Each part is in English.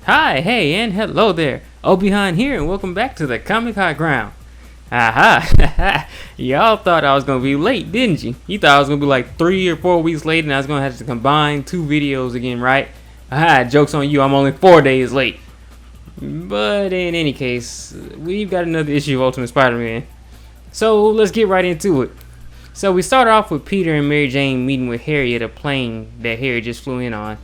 Hi, hey, and hello there. Behind here, and welcome back to the Comic High Ground. Aha! Y'all thought I was gonna be late, didn't you? You thought I was gonna be like 3 or 4 weeks late, and I was gonna have to combine 2 videos again, right? Aha! Joke's on you. I'm only 4 days late. But in any case, we've got another issue of Ultimate Spider-Man. So let's get right into it. So we start off with Peter and Mary Jane meeting with Harry at a plane that Harry just flew in on.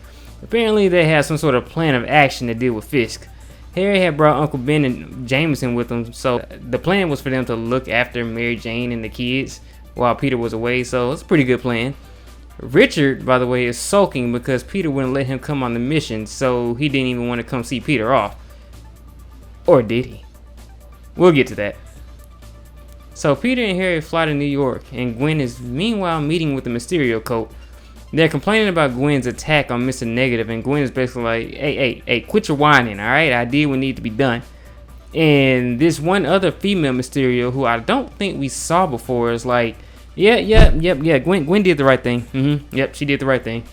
Apparently they have some sort of plan of action to deal with Fisk. Harry had brought Uncle Ben and Jameson with him, so the plan was for them to look after Mary Jane and the kids while Peter was away, so it's a pretty good plan. Richard, by the way, is sulking because Peter wouldn't let him come on the mission, so he didn't even want to come see Peter off. Or did he? We'll get to that. So Peter and Harry fly to New York, and Gwen is meanwhile meeting with the Mysterio cult. They're complaining about Gwen's attack on Mr. Negative, and Gwen is basically like, hey, quit your whining, alright? I did what needed to be done. And this one other female Mysterio, who I don't think we saw before, is like, yeah, Gwen did the right thing. Yep, she did the right thing.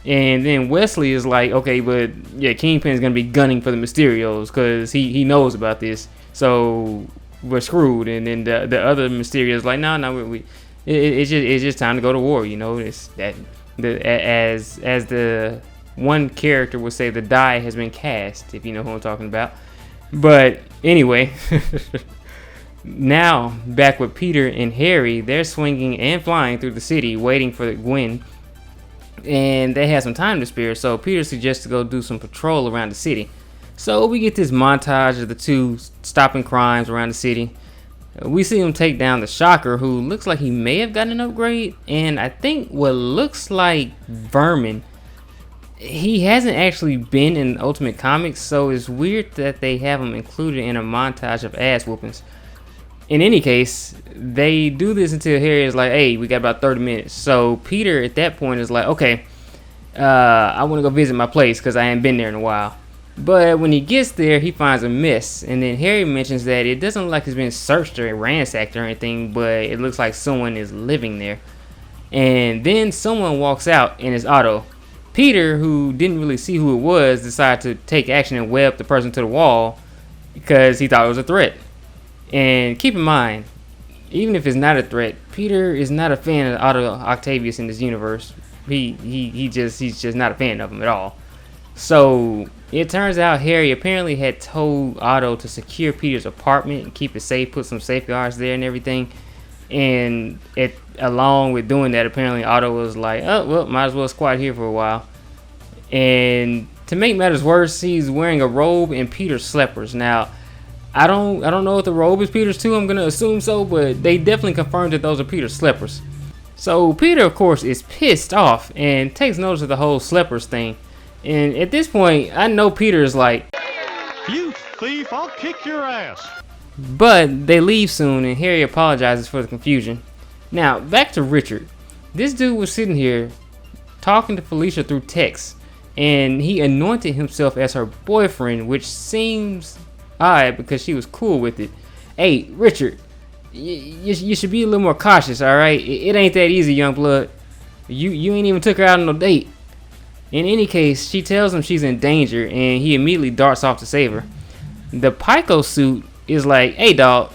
And then Wesley is like, okay, but yeah, Kingpin's gonna be gunning for the Mysterios, because he knows about this, so we're screwed. And then the other Mysterio is like, no, it's just time to go to war, you know, it's that... As the one character would say, the die has been cast, if you know who I'm talking about. But anyway, now back with Peter and Harry, they're swinging and flying through the city waiting for Gwen, and they have some time to spare, so Peter suggests to go do some patrol around the city. So we get this montage of the two stopping crimes around the city. We see him take down the Shocker, who looks like he may have gotten an upgrade, and I think what looks like Vermin. He hasn't actually been in Ultimate Comics, so it's weird that they have him included in a montage of ass whoopings. In any case, they do this until Harry is like, hey, we got about 30 minutes. So Peter at that point is like, okay, I want to go visit my place because I ain't been there in a while. But when he gets there, he finds a mess, and then Harry mentions that it doesn't look like it's been searched or ransacked or anything, but it looks like someone is living there. And then someone walks out in his auto. Peter, who didn't really see who it was, decided to take action and web the person to the wall because he thought it was a threat. And keep in mind, even if it's not a threat, Peter is not a fan of Otto Octavius in this universe. He's just not a fan of him at all. So it turns out Harry apparently had told Otto to secure Peter's apartment and keep it safe, put some safeguards there and everything. And along with doing that, apparently Otto was like, oh, well, might as well squat here for a while. And to make matters worse, he's wearing a robe and Peter's slippers. Now, I don't know if the robe is Peter's too, I'm going to assume so, but they definitely confirmed that those are Peter's slippers. So Peter, of course, is pissed off and takes notice of the whole slippers thing. And at this point, I know Peter is like, you thief, I'll kick your ass. But they leave soon, and Harry apologizes for the confusion. Now, back to Richard. This dude was sitting here talking to Felicia through text, and he anointed himself as her boyfriend, which seems odd because she was cool with it. Hey, Richard, you should be a little more cautious, alright? It ain't that easy, young blood. You ain't even took her out on no date. In any case, she tells him she's in danger, and he immediately darts off to save her. The Pyco suit is like, hey dog,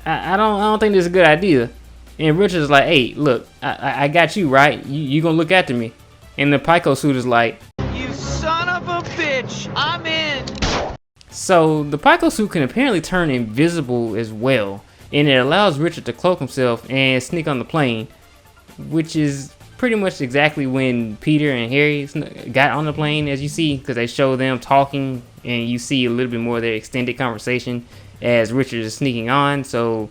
I don't think this is a good idea. And Richard's like, hey, look, I got you, right? You gonna look after me. And the Pyco suit is like, you son of a bitch, I'm in. So the Pyco suit can apparently turn invisible as well, and it allows Richard to cloak himself and sneak on the plane, which is pretty much exactly when Peter and Harry got on the plane, as you see, because they show them talking, and you see a little bit more of their extended conversation as Richard is sneaking on. So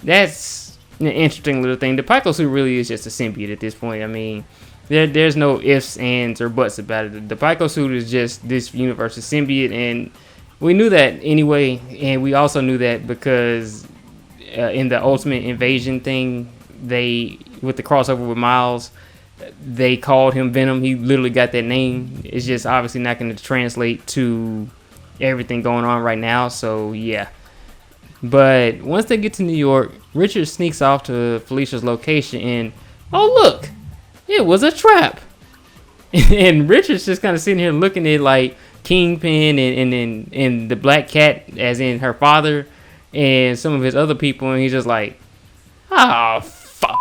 that's an interesting little thing. The Pyco suit really is just a symbiote at this point. I mean, there's no ifs, ands, or buts about it. The Pyco suit is just this universe's symbiote, and we knew that anyway, and we also knew that because in the Ultimate Invasion thing, with the crossover with Miles, they called him Venom. He literally got that name. It's just obviously not going to translate to everything going on right now, so yeah. But once they get to New York, Richard sneaks off to Felicia's location, and oh look, it was a trap. And Richard's just kind of sitting here looking at it like, Kingpin and the Black Cat, as in her father, and some of his other people, and he's just like, oh fuck.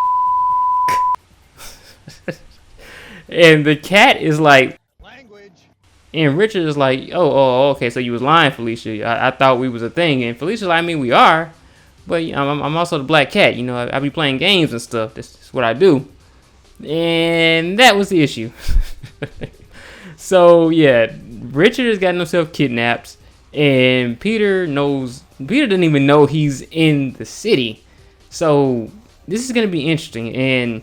And the cat is like, and Richard is like, okay, so you was lying, Felicia. I thought we was a thing. And Felicia's like, I mean, we are, but I'm also the Black Cat. You know, I be playing games and stuff. That's what I do. And that was the issue. So, yeah, Richard has gotten himself kidnapped. And Peter didn't even know he's in the city. So, this is going to be interesting. And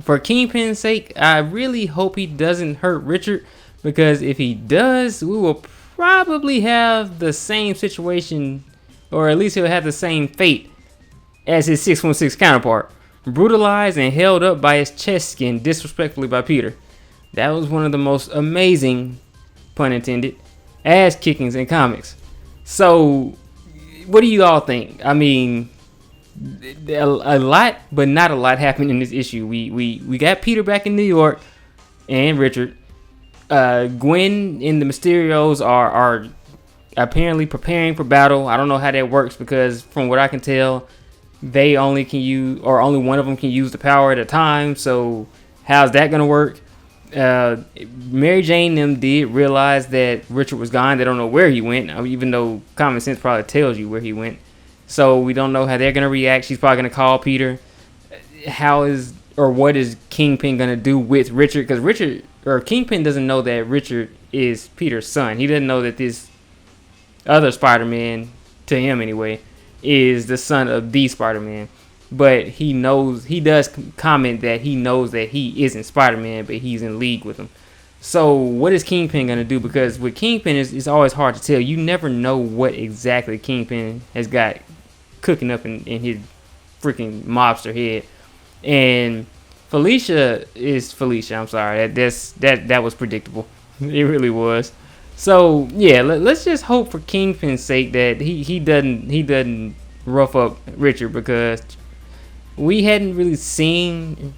for Kingpin's sake, I really hope he doesn't hurt Richard. Because if he does, we will probably have the same situation, or at least he'll have the same fate as his 616 counterpart. Brutalized and held up by his chest skin disrespectfully by Peter. That was one of the most amazing, pun intended, ass kickings in comics. So, what do you all think? I mean, a lot, but not a lot happened in this issue. We got Peter back in New York and Richard. Gwen and the Mysterios are apparently preparing for battle. I don't know how that works because from what I can tell, they only can use, or only one of them can use the power at a time. So how's that gonna work? Mary Jane and them did realize that Richard was gone. They don't know where he went, even though common sense probably tells you where he went. So we don't know how they're gonna react. She's probably gonna call Peter. What is Kingpin gonna do with Richard? Because Kingpin doesn't know that Richard is Peter's son. He doesn't know that this other Spider-Man, to him anyway, is the son of the Spider-Man. But he does comment that he knows that he isn't Spider-Man, but he's in league with him. So what is Kingpin going to do? Because with Kingpin, it's always hard to tell. You never know what exactly Kingpin has got cooking up in his freaking mobster head. And Felicia is Felicia. I'm sorry. That was predictable. It really was. So yeah, let's just hope for Kingpin's sake that he doesn't rough up Richard, because we've seen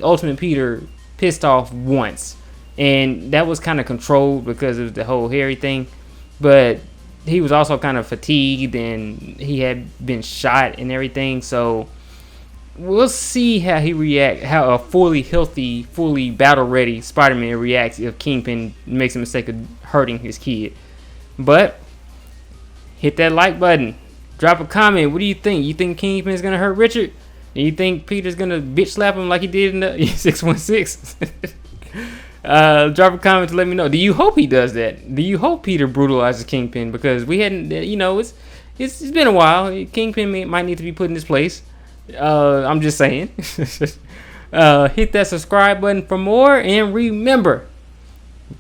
Ultimate Peter pissed off once, and that was kind of controlled because of the whole Harry thing. But he was also kind of fatigued and he had been shot and everything. So we'll see how he reacts, how a fully healthy, fully battle-ready Spider-Man reacts if Kingpin makes a mistake of hurting his kid. But hit that like button. Drop a comment. What do you think? You think Kingpin's going to hurt Richard? Do you think Peter's going to bitch slap him like he did in the 616? Drop a comment to let me know. Do you hope he does that? Do you hope Peter brutalizes Kingpin? Because we hadn't, it's been a while. Kingpin might need to be put in his place. I'm just saying. Hit that subscribe button for more, and remember,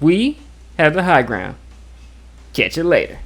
we have the high ground. Catch you later.